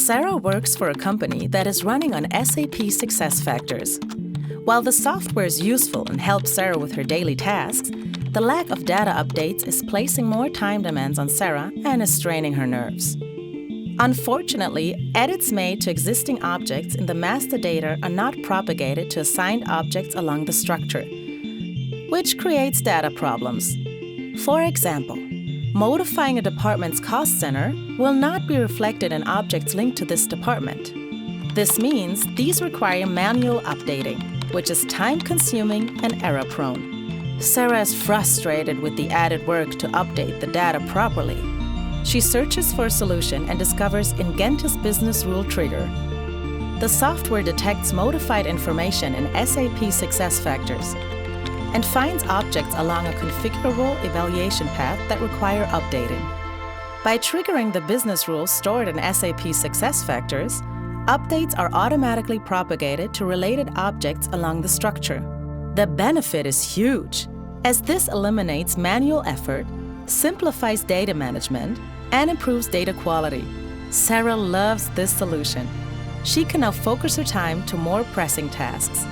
Sarah works for a company that is running on SAP SuccessFactors. While the software is useful and helps Sarah with her daily tasks, the lack of data updates is placing more time demands on Sarah and is straining her nerves. Unfortunately, edits made to existing objects in the master data are not propagated to assigned objects along the structure, which creates data problems. For example, modifying a department's cost center will not be reflected in objects linked to this department. This means these require manual updating, which is time-consuming and error-prone. Sarah is frustrated with the added work to update the data properly. She searches for a solution and discovers Ingentis Business Rule Trigger. The software detects modified information in SAP SuccessFactors and finds objects along a configurable evaluation path that require updating. By triggering the business rules stored in SAP SuccessFactors, updates are automatically propagated to related objects along the structure. The benefit is huge, as this eliminates manual effort, simplifies data management, and improves data quality. Sarah loves this solution. She can now focus her time to more pressing tasks.